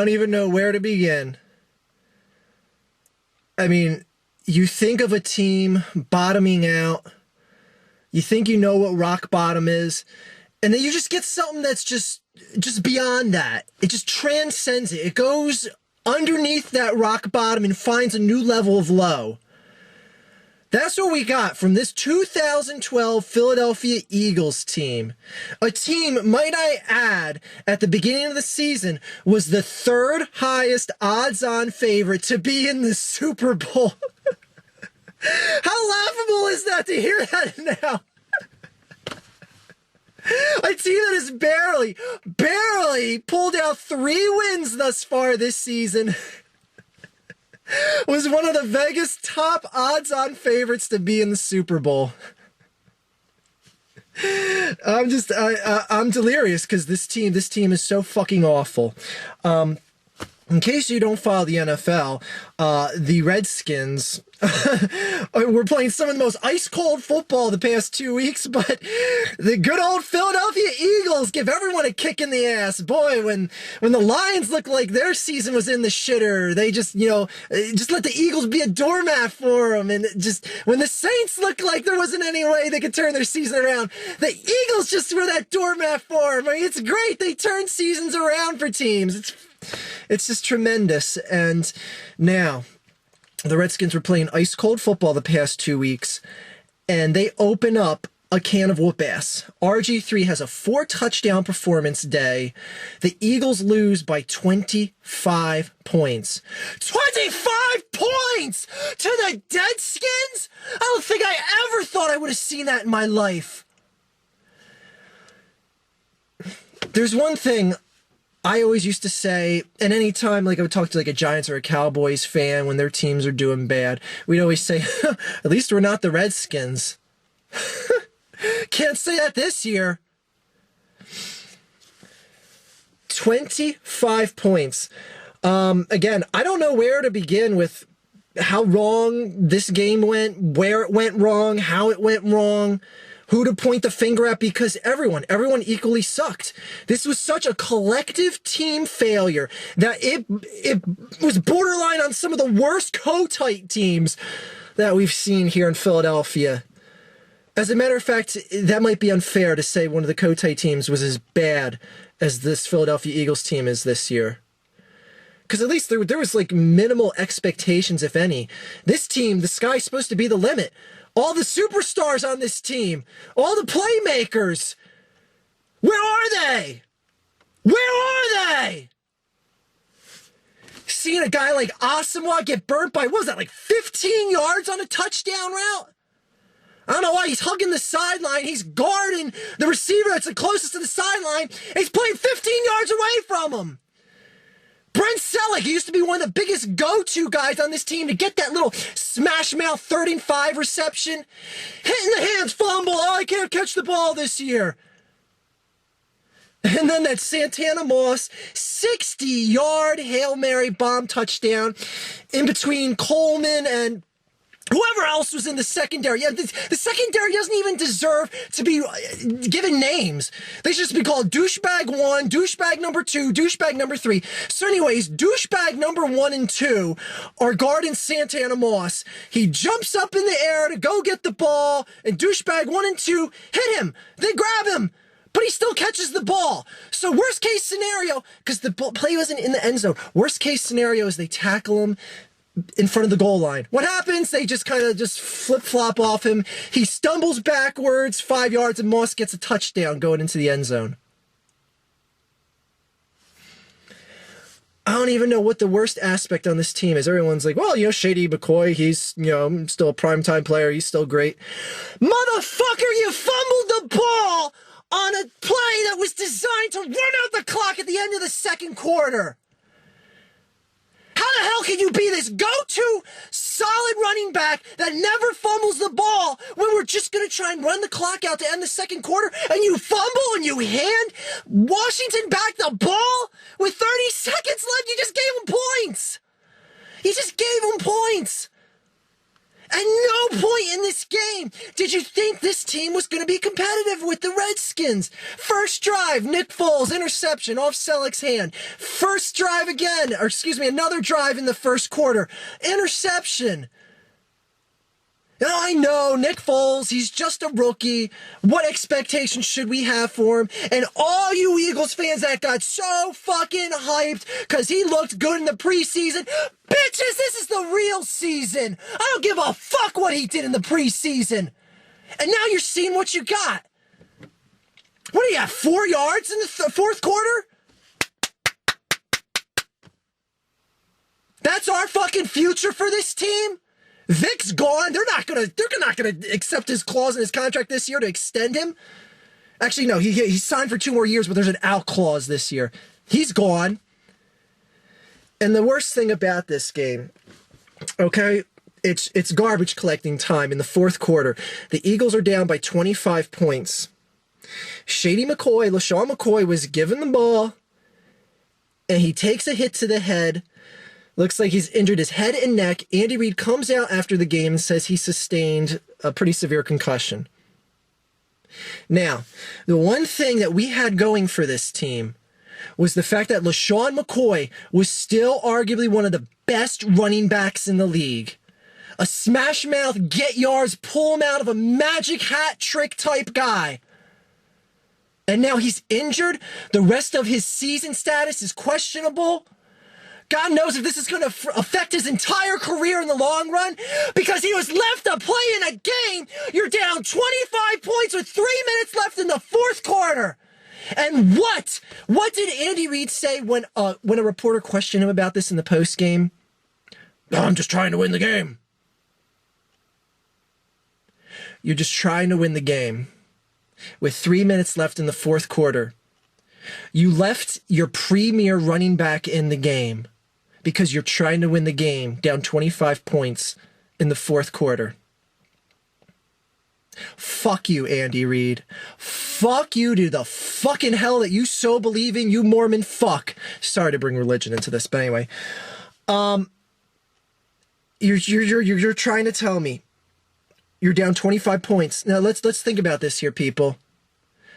don't even know where to begin. I mean, you think of a team bottoming out. You think you know what rock bottom is. And then you just get something that's just beyond that. It just transcends it. It goes underneath that rock bottom and finds a new level of low. That's what we got from this 2012 Philadelphia Eagles team. A team, might I add, at the beginning of the season was the third highest odds-on favorite to be in the Super Bowl. How laughable is that to hear that now? A team that has barely pulled out 3 wins thus far this season was one of the Vegas top odds-on favorites to be in the Super Bowl. I'm delirious because this team is so fucking awful. In case you don't follow the NFL, the Redskins were playing some of the most ice-cold football the past 2 weeks, but the good old Philadelphia Eagles give everyone a kick in the ass. Boy, when the Lions looked like their season was in the shitter, they just let the Eagles be a doormat for them. And just when the Saints looked like there wasn't any way they could turn their season around, the Eagles just were that doormat for them. I mean, it's great. They turn seasons around for teams. It's just tremendous. And now the Redskins were playing ice cold football the past 2 weeks, and they open up a can of whoop ass. RG3 has a 4-touchdown performance day. The Eagles lose by 25 points. 25 points to the Deadskins? I don't think I ever thought I would have seen that in my life. There's one thing I always used to say, and anytime I would talk to a Giants or a Cowboys fan when their teams are doing bad, we'd always say, at least we're not the Redskins. Can't say that this year. 25 points. Again, I don't know where to begin with how wrong this game went, where it went wrong, how it went wrong, who to point the finger at, because everyone equally sucked. This was such a collective team failure that it was borderline on some of the worst co-tight teams that we've seen here in Philadelphia. As a matter of fact, that might be unfair to say one of the co-tight teams was as bad as this Philadelphia Eagles team is this year. Because at least there was minimal expectations, if any. This team, the sky's supposed to be the limit. All the superstars on this team, all the playmakers, where are they? Where are they? Seeing a guy like Asamoah get burnt by, 15 yards on a touchdown route? I don't know why. He's hugging the sideline. He's guarding the receiver that's the closest to the sideline. And he's playing 15 yards away from him. Brent Selleck, he used to be one of the biggest go-to guys on this team to get that little smash mouth 3rd and 5 reception. Hitting the hands, fumble. Oh, I can't catch the ball this year. And then that Santana Moss 60-yard Hail Mary bomb touchdown in between Coleman and whoever else was in the secondary. Yeah, the secondary doesn't even deserve to be given names. They should just be called douchebag 1, douchebag number 2, douchebag number 3. So anyways, douchebag number 1 and 2 are guarding Santana Moss. He jumps up in the air to go get the ball, and douchebag 1 and 2 hit him. They grab him, but he still catches the ball. So worst case scenario, because the play wasn't in the end zone, worst case scenario is they tackle him in front of the goal line. What happens? They just kind of flip-flop off him. He stumbles backwards 5 yards, and Moss gets a touchdown going into the end zone. I don't even know what the worst aspect on this team is. Everyone's like, well, Shady McCoy, he's, still a primetime player. He's still great. Motherfucker, you fumbled the ball on a play that was designed to run out the clock at the end of the second quarter. How the hell can you be this go-to solid running back that never fumbles the ball when we're just going to try and run the clock out to end the second quarter, and you fumble and you hand Washington back the ball with 30 seconds left? You just gave him points. You just gave him points. And point in this game did you think this team was going to be competitive with the Redskins? First drive, Nick Foles, interception off Selleck's hand. First drive again, or excuse me, another drive in the first quarter, interception. Now, I know, Nick Foles, he's just a rookie. What expectations should we have for him? And all you Eagles fans that got so fucking hyped because he looked good in the preseason, bitches, this is the real season. I don't give a fuck what he did in the preseason. And now you're seeing what you got. What do you have, 4 yards in the fourth quarter? That's our fucking future for this team? Vic's gone. They're not gonna accept his clause in his contract this year to extend him. Actually, no, he signed for 2 more years, but there's an out clause this year. He's gone. And the worst thing about this game, okay, it's garbage collecting time in the fourth quarter. The Eagles are down by 25 points. LaShawn McCoy was given the ball, and he takes a hit to the head. Looks like he's injured his head and neck. Andy Reid comes out after the game and says he sustained a pretty severe concussion. Now, the one thing that we had going for this team was the fact that LaShawn McCoy was still arguably one of the best running backs in the league. A smash mouth, get yards, pull him out of a magic hat trick type guy. And now he's injured. The rest of his season status is questionable. God knows if this is going to affect his entire career in the long run, because he was left to play in a game. You're down 25 points with 3 minutes left in the fourth quarter. And what did Andy Reid say when a reporter questioned him about this in the post game? I'm just trying to win the game. You're just trying to win the game with 3 minutes left in the fourth quarter. You left your premier running back in the game because you're trying to win the game down 25 points in the fourth quarter. Fuck you, Andy Reid. Fuck you to the fucking hell that you so believe in, you Mormon fuck. Sorry to bring religion into this, but anyway. You're trying to tell me you're down 25 points. Now let's think about this here, people.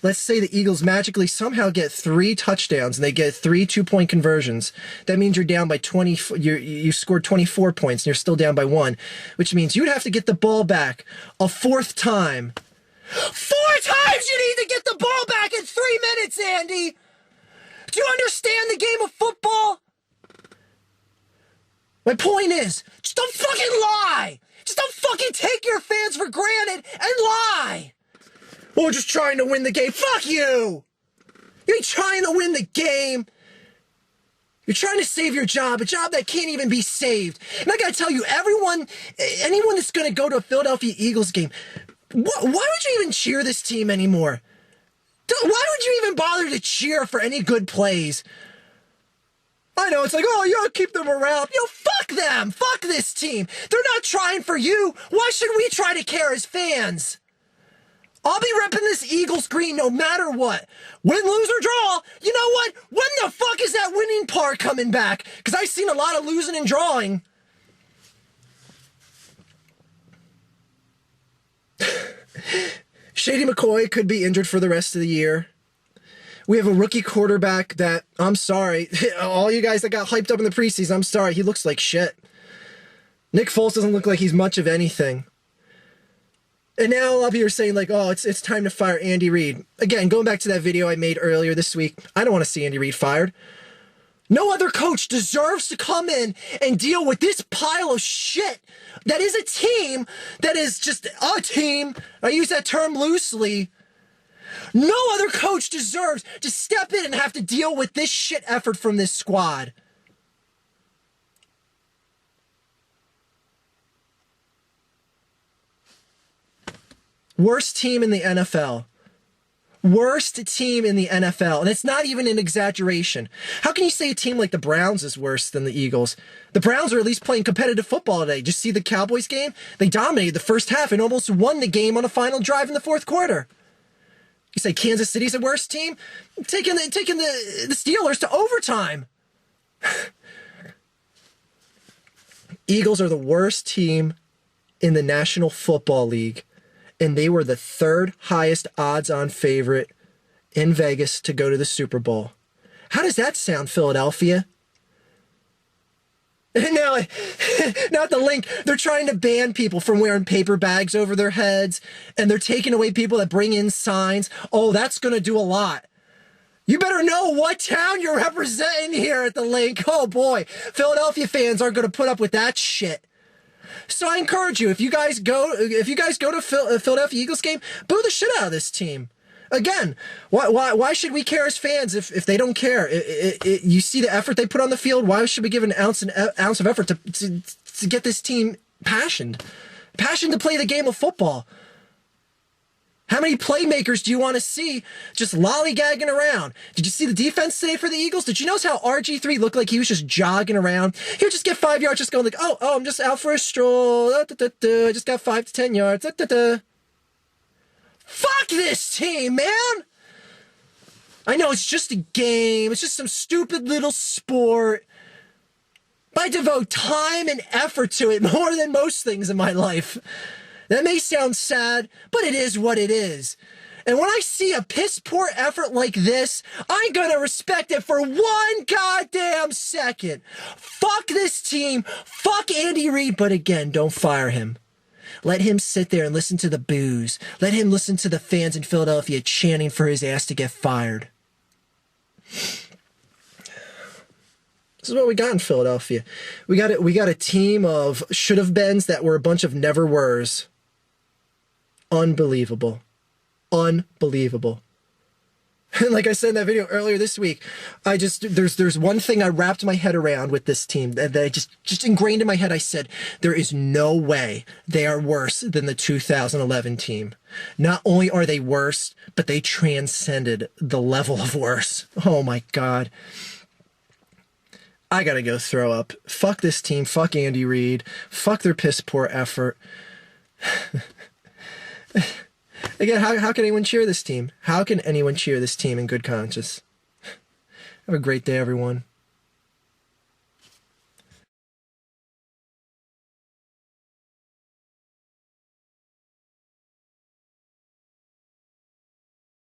Let's say the Eagles magically somehow get 3 touchdowns and they get 3 2-point conversions. That means you're down by 20. You scored 24 points and you're still down by 1, which means you'd have to get the ball back a 4th time. 4 times you need to get the ball back in 3 minutes, Andy. Do you understand the game of football? My point is, just don't fucking lie. Just don't fucking take your fans for granted and lie. We're just trying to win the game. Fuck you! You ain't trying to win the game. You're trying to save your job, a job that can't even be saved. And I gotta tell you, anyone that's gonna go to a Philadelphia Eagles game, why would you even cheer this team anymore? Why would you even bother to cheer for any good plays? I know, it's like, oh, yeah, keep them around. Fuck them. Fuck this team. They're not trying for you. Why should we try to care as fans? I'll be repping this Eagles green no matter what. Win, lose, or draw. You know what? When the fuck is that winning part coming back? Because I've seen a lot of losing and drawing. Shady McCoy could be injured for the rest of the year. We have a rookie quarterback that, I'm sorry, all you guys that got hyped up in the preseason, I'm sorry, he looks like shit. Nick Foles doesn't look like he's much of anything. And now a lot of you are saying, like, oh, it's time to fire Andy Reid. Again, going back to that video I made earlier this week, I don't want to see Andy Reid fired. No other coach deserves to come in and deal with this pile of shit that is a team that is just a team. I use that term loosely. No other coach deserves to step in and have to deal with this shit effort from this squad. Worst team in the NFL. Worst team in the NFL. And it's not even an exaggeration. How can you say a team like the Browns is worse than the Eagles? The Browns are at least playing competitive football today. Just see the Cowboys game? They dominated the first half and almost won the game on a final drive in the fourth quarter. You say Kansas City's a worse team? Taking the Steelers to overtime. Eagles are the worst team in the National Football League, and they were the third highest odds-on favorite in Vegas to go to the Super Bowl. How does that sound, Philadelphia? Now, not the link. They're trying to ban people from wearing paper bags over their heads, and they're taking away people that bring in signs. Oh, that's going to do a lot. You better know what town you're representing here at the link. Oh boy, Philadelphia fans aren't going to put up with that shit. So I encourage you, if you guys go to a Philadelphia Eagles game, boo the shit out of this team. Again, why should we care as fans if they don't care? You see the effort they put on the field. Why should we give an ounce of effort to get this team passion to play the game of football? How many playmakers do you want to see just lollygagging around? Did you see the defense today for the Eagles? Did you notice how RG3 looked like he was just jogging around? He would just get 5 yards, just going like, oh, I'm just out for a stroll. I just got 5 to 10 yards. Fuck this team, man! I know it's just a game. It's just some stupid little sport. But I devote time and effort to it more than most things in my life. That may sound sad, but it is what it is. And when I see a piss-poor effort like this, I'm gonna respect it for 1 goddamn second. Fuck this team. Fuck Andy Reid. But again, don't fire him. Let him sit there and listen to the boos. Let him listen to the fans in Philadelphia chanting for his ass to get fired. This is what we got in Philadelphia. We got a team of should-have-beens that were a bunch of never-weres. Unbelievable. Unbelievable. And like I said in that video earlier this week, there's one thing I wrapped my head around with this team that I just ingrained in my head. I said, there is no way they are worse than the 2011 team. Not only are they worse, but they transcended the level of worse. Oh my God. I gotta go throw up. Fuck this team. Fuck Andy Reid. Fuck their piss poor effort. Again, how can anyone cheer this team? How can anyone cheer this team in good conscience? Have a great day, everyone.